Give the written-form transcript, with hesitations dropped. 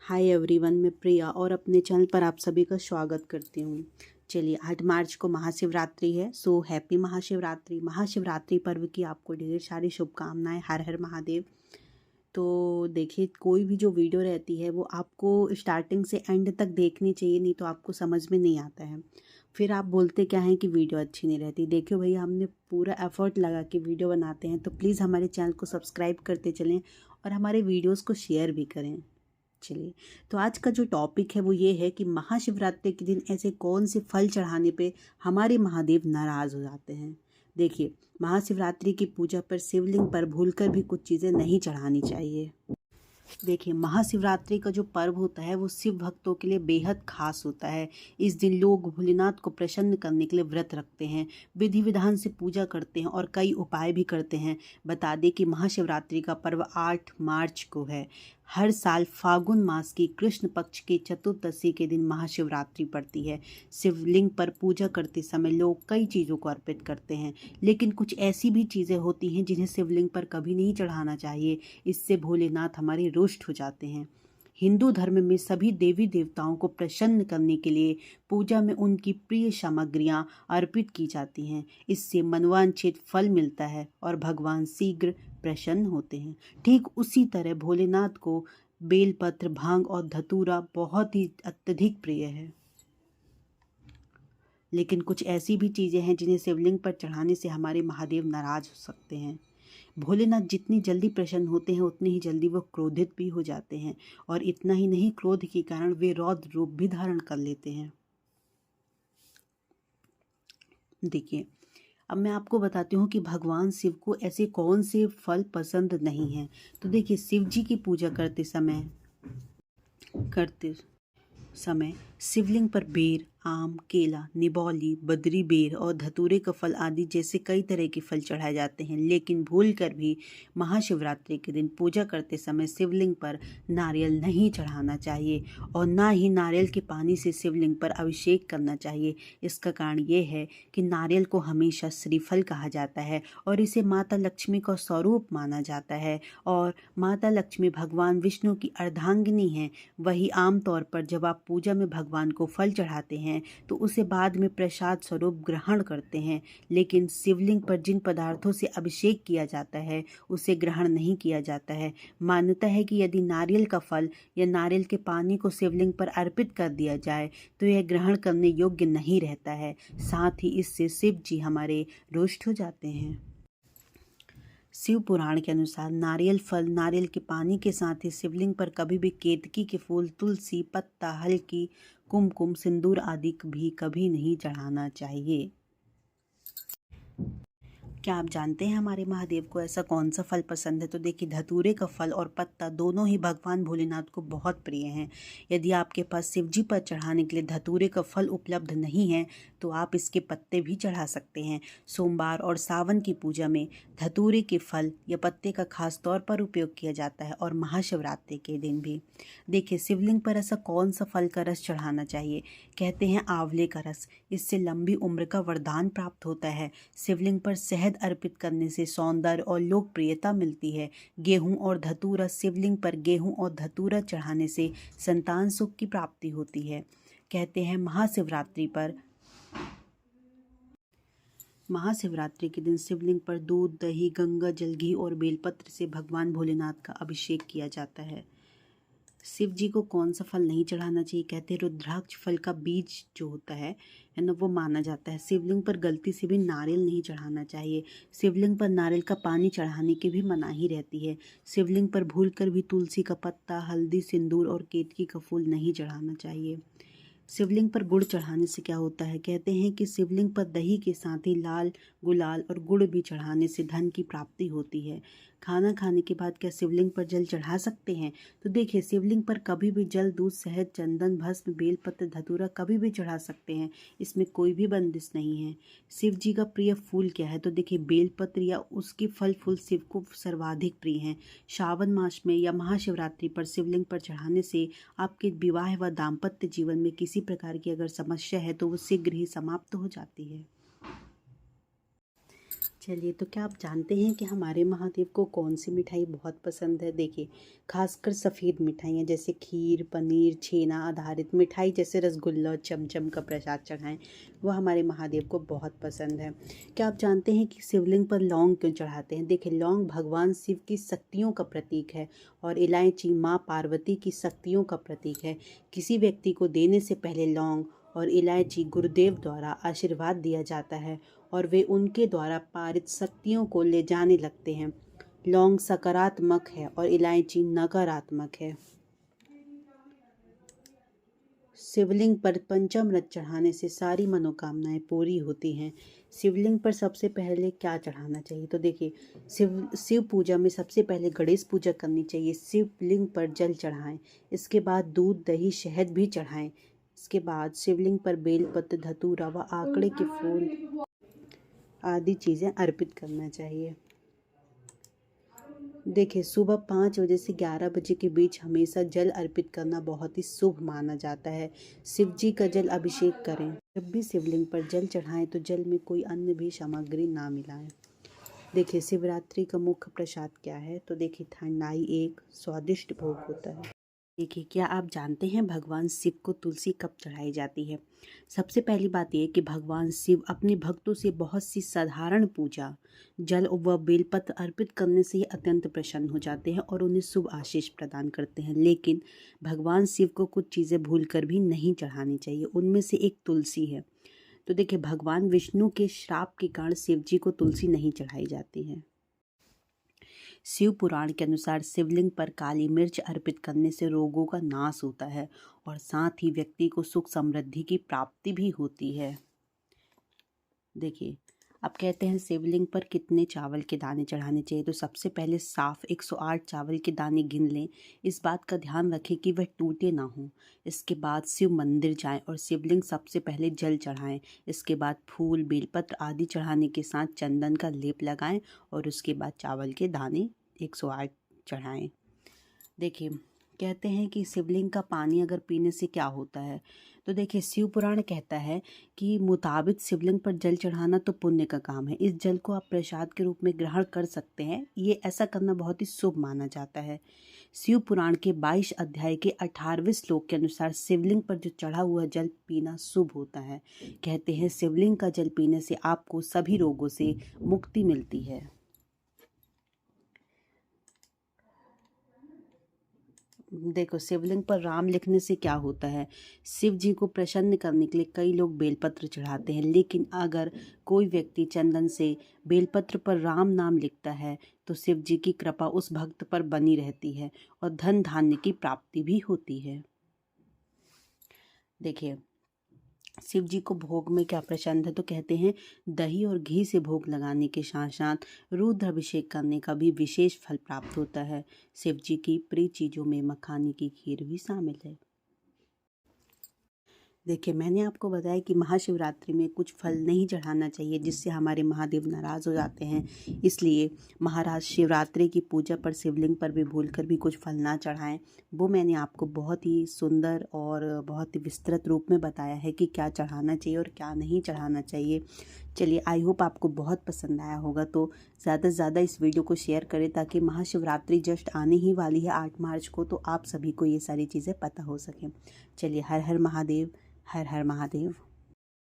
Hi everyone, मैं प्रिया और अपने चैनल पर आप सभी का स्वागत करती हूँ। चलिए, 8 मार्च को महाशिवरात्रि है। So happy Mahashivratri. महाशिवरात्रि पर्व की आपको ढेर सारी शुभकामनाएं। हर हर महादेव। तो देखिए, कोई भी जो वीडियो रहती है वो आपको स्टार्टिंग से एंड तक देखनी चाहिए, नहीं तो आपको समझ में नहीं आता है। फिर आप बोलते क्या हैं कि वीडियो अच्छी नहीं रहती। देखियो भैया, हमने पूरा एफर्ट लगा के वीडियो बनाते हैं, तो प्लीज़ हमारे चैनल को सब्सक्राइब करते चलें और हमारे वीडियोज़ को शेयर भी करें। चलिए, तो आज का जो टॉपिक है वो ये है कि महाशिवरात्रि के दिन ऐसे कौन से फल चढ़ाने पे हमारे महादेव नाराज़ हो जाते हैं। देखिए, महाशिवरात्रि की पूजा पर शिवलिंग पर भूलकर भी कुछ चीज़ें नहीं चढ़ानी चाहिए। देखिए, महाशिवरात्रि का जो पर्व होता है वो शिव भक्तों के लिए बेहद खास होता है। इस दिन लोग भोलेनाथ को प्रसन्न करने के लिए व्रत रखते हैं, विधि विधान से पूजा करते हैं और कई उपाय भी करते हैं। बता दें कि महाशिवरात्रि का पर्व 8 मार्च को है। हर साल फागुन मास की कृष्ण पक्ष की चतुर्दशी के दिन महाशिवरात्रि पड़ती है। शिवलिंग पर पूजा करते समय लोग कई चीज़ों को अर्पित करते हैं, लेकिन कुछ ऐसी भी चीज़ें होती हैं जिन्हें शिवलिंग पर कभी नहीं चढ़ाना चाहिए। इससे भोलेनाथ हमारे रुष्ट हो जाते हैं। हिंदू धर्म में सभी देवी देवताओं को प्रसन्न करने के लिए पूजा में उनकी प्रिय सामग्रियां अर्पित की जाती हैं। इससे मनवांछित फल मिलता है और भगवान शीघ्र प्रसन्न होते हैं। ठीक उसी तरह भोलेनाथ को बेलपत्र, भांग और धतूरा बहुत ही अत्यधिक प्रिय है। लेकिन कुछ ऐसी भी चीज़ें हैं जिन्हें शिवलिंग पर चढ़ाने से हमारे महादेव नाराज हो सकते हैं। भोलेनाथ जितनी जल्दी प्रसन्न होते हैं उतनी ही जल्दी वो क्रोधित भी हो जाते हैं, और इतना ही नहीं, क्रोध के कारण वे रौद्र रूप भी धारण कर लेते हैं। देखिए, अब मैं आपको बताती हूँ कि भगवान शिव को ऐसे कौन से फल पसंद नहीं हैं। तो देखिए, शिव जी की पूजा करते समय शिवलिंग पर बेर, आम, केला, निबौली, बदरी बेर और धतूरे का फल आदि जैसे कई तरह के फल चढ़ाए जाते हैं। लेकिन भूलकर भी महाशिवरात्रि के दिन पूजा करते समय शिवलिंग पर नारियल नहीं चढ़ाना चाहिए और ना ही नारियल के पानी से शिवलिंग पर अभिषेक करना चाहिए। इसका कारण ये है कि नारियल को हमेशा श्रीफल कहा जाता है और इसे माता लक्ष्मी का स्वरूप माना जाता है, और माता लक्ष्मी भगवान विष्णु की अर्धांगिनी हैं। वही आमतौर पर जब आप पूजा में भगवान को फल चढ़ाते हैं तो उसे बाद में प्रसाद स्वरूप ग्रहण करते हैं, लेकिन शिवलिंग पर जिन पदार्थों से अभिषेक किया जाता है उसे ग्रहण नहीं किया जाता है। मान्यता है कि यदि नारियल का फल या नारियल के पानी को शिवलिंग पर अर्पित कर दिया जाए तो यह ग्रहण करने योग्य नहीं रहता है। साथ ही इससे शिव जी हमारे रुष्ट हो जाते हैं। शिव पुराण के अनुसार नारियल फल, नारियल के पानी के साथ ही शिवलिंग पर कभी भी केतकी के फूल, तुलसी पत्ता, हल्दी, कुमकुम, सिंदूर आदि भी कभी नहीं चढ़ाना चाहिए। क्या आप जानते हैं हमारे महादेव को ऐसा कौन सा फल पसंद है? तो देखिए, धतूरे का फल और पत्ता दोनों ही भगवान भोलेनाथ को बहुत प्रिय हैं। यदि आपके पास शिव जी पर चढ़ाने के लिए धतूरे का फल उपलब्ध नहीं है तो आप इसके पत्ते भी चढ़ा सकते हैं। सोमवार और सावन की पूजा में धतूरे के फल या पत्ते का खास तौर पर उपयोग किया जाता है, और महाशिवरात्रि के दिन भी। देखिए, शिवलिंग पर ऐसा कौन सा फल का रस चढ़ाना चाहिए? कहते हैं आंवले का रस। इससे लंबी उम्र का वरदान प्राप्त होता है। शिवलिंग पर शहद अर्पित करने से सौंदर्य और लोकप्रियता मिलती है। गेहूं और धतूरा शिवलिंग पर गेहूं और धतूरा चढ़ाने से संतान सुख की प्राप्ति होती है। कहते हैं महाशिवरात्रि के दिन शिवलिंग पर दूध, दही, गंगा जल, घी और बेलपत्र से भगवान भोलेनाथ का अभिषेक किया जाता है। शिव जी को कौन सा फल नहीं चढ़ाना चाहिए? कहते हैं रुद्राक्ष फल का बीज जो होता है ना, वो माना जाता है। शिवलिंग पर गलती से भी नारियल नहीं चढ़ाना चाहिए। शिवलिंग पर नारियल का पानी चढ़ाने की भी मनाही रहती है। शिवलिंग पर भूलकर भी तुलसी का पत्ता, हल्दी, सिंदूर और केतकी का फूल नहीं चढ़ाना चाहिए। शिवलिंग पर गुड़ चढ़ाने से क्या होता है? कहते हैं कि शिवलिंग पर दही के साथ ही लाल गुलाल और गुड़ भी चढ़ाने से धन की प्राप्ति होती है। खाना खाने के बाद क्या शिवलिंग पर जल चढ़ा सकते हैं? तो देखिए, शिवलिंग पर कभी भी जल, दूध, शहद, चंदन, भस्म, बेलपत्र, धतूरा कभी भी चढ़ा सकते हैं। इसमें कोई भी बंदिश नहीं है। शिव जी का प्रिय फूल क्या है? तो देखिए, बेलपत्र या उसके फल फूल शिव को सर्वाधिक प्रिय हैं। श्रावण मास में या महाशिवरात्रि पर शिवलिंग पर चढ़ाने से आपके विवाह व दाम्पत्य जीवन में किसी प्रकार की अगर समस्या है तो वो शीघ्र ही समाप्त हो जाती है। चलिए, तो क्या आप जानते हैं कि हमारे महादेव को कौन सी मिठाई बहुत पसंद है? देखिए, खासकर सफ़ेद मिठाइयाँ जैसे खीर, पनीर, छेना आधारित मिठाई जैसे रसगुल्ला, चमचम का प्रसाद चढ़ाएं, वो हमारे महादेव को बहुत पसंद है। क्या आप जानते हैं कि शिवलिंग पर लौंग क्यों चढ़ाते हैं? देखिए, लौंग भगवान शिव की शक्तियों का प्रतीक है और इलायची माँ पार्वती की शक्तियों का प्रतीक है। किसी व्यक्ति को देने से पहले लौंग और इलायची गुरुदेव द्वारा आशीर्वाद दिया जाता है और वे उनके द्वारा पारित शक्तियों को ले जाने लगते हैं। लौंग सकारात्मक है और इलायची नकारात्मक है। शिवलिंग पर पंचामृत चढ़ाने से सारी मनोकामनाएं पूरी होती हैं। शिवलिंग पर सबसे पहले क्या चढ़ाना चाहिए? तो देखिए, शिव पूजा में सबसे पहले गणेश पूजा करनी चाहिए। शिवलिंग पर जल चढ़ाएं, इसके बाद दूध, दही, शहद भी चढ़ाएं। इसके बाद शिवलिंग पर बेलपत्र, धतूरा व आंकड़े के फूल आदि चीज़ें अर्पित करना चाहिए। देखिए, सुबह 5 बजे से 11 बजे के बीच हमेशा जल अर्पित करना बहुत ही शुभ माना जाता है। शिव जी का जल अभिषेक करें। जब भी शिवलिंग पर जल चढ़ाएं तो जल में कोई अन्य भी सामग्री ना मिलाएं। देखिए, शिवरात्रि का मुख्य प्रसाद क्या है? तो देखिए, ठंडाई एक स्वादिष्ट भोग होता है। देखिए, क्या आप जानते हैं भगवान शिव को तुलसी कब चढ़ाई जाती है? सबसे पहली बात यह कि भगवान शिव अपने भक्तों से बहुत सी साधारण पूजा, जल व बेलपत्र अर्पित करने से ही अत्यंत प्रसन्न हो जाते हैं और उन्हें शुभ आशीष प्रदान करते हैं। लेकिन भगवान शिव को कुछ चीज़ें भूलकर भी नहीं चढ़ानी चाहिए, उनमें से एक तुलसी है। तो देखिए, भगवान विष्णु के श्राप के कारण शिव जी को तुलसी नहीं चढ़ाई जाती है। शिव पुराण के अनुसार शिवलिंग पर काली मिर्च अर्पित करने से रोगों का नाश होता है और साथ ही व्यक्ति को सुख समृद्धि की प्राप्ति भी होती है। देखिए, अब कहते हैं शिवलिंग पर कितने चावल के दाने चढ़ाने चाहिए? तो सबसे पहले साफ 108 चावल के दाने गिन लें। इस बात का ध्यान रखें कि वह टूटे ना हों। इसके बाद शिव मंदिर जाएं और शिवलिंग सबसे पहले जल चढ़ाएं। इसके बाद फूल, बेलपत्र आदि चढ़ाने के साथ चंदन का लेप लगाएं और उसके बाद चावल के दाने 108 चढ़ाएं। देखिए, कहते हैं कि शिवलिंग का पानी अगर पीने से क्या होता है? तो देखिए, शिव पुराण कहता है कि मुताबिक शिवलिंग पर जल चढ़ाना तो पुण्य का काम है। इस जल को आप प्रसाद के रूप में ग्रहण कर सकते हैं। ये ऐसा करना बहुत ही शुभ माना जाता है। शिव पुराण के 22 अध्याय के 18वें श्लोक के अनुसार शिवलिंग पर जो चढ़ा हुआ जल पीना शुभ होता है। कहते हैं शिवलिंग का जल पीने से आपको सभी रोगों से मुक्ति मिलती है। देखो, शिवलिंग पर राम लिखने से क्या होता है? शिव जी को प्रसन्न करने के लिए कई लोग बेलपत्र चढ़ाते हैं, लेकिन अगर कोई व्यक्ति चंदन से बेलपत्र पर राम नाम लिखता है तो शिव जी की कृपा उस भक्त पर बनी रहती है और धन धान्य की प्राप्ति भी होती है। देखिए, शिव जी को भोग में क्या पसंद है? तो कहते हैं दही और घी से भोग लगाने के साथ साथ रुद्र अभिषेक करने का भी विशेष फल प्राप्त होता है। शिव जी की प्रिय चीज़ों में मखाने की खीर भी शामिल है। देखिए, मैंने आपको बताया कि महाशिवरात्रि में कुछ फल नहीं चढ़ाना चाहिए जिससे हमारे महादेव नाराज़ हो जाते हैं। इसलिए महाराज शिवरात्रि की पूजा पर शिवलिंग पर भी भूलकर भी कुछ फल ना चढ़ाएं। वो मैंने आपको बहुत ही सुंदर और बहुत ही विस्तृत रूप में बताया है कि क्या चढ़ाना चाहिए और क्या नहीं चढ़ाना चाहिए। चलिए, आई होप आपको बहुत पसंद आया होगा। तो ज़्यादा से ज़्यादा इस वीडियो को शेयर करें ताकि महाशिवरात्रि जस्ट आने ही वाली है 8 मार्च को, तो आप सभी को ये सारी चीज़ें पता हो सकें। चलिए, हर हर महादेव, हर हर महादेव।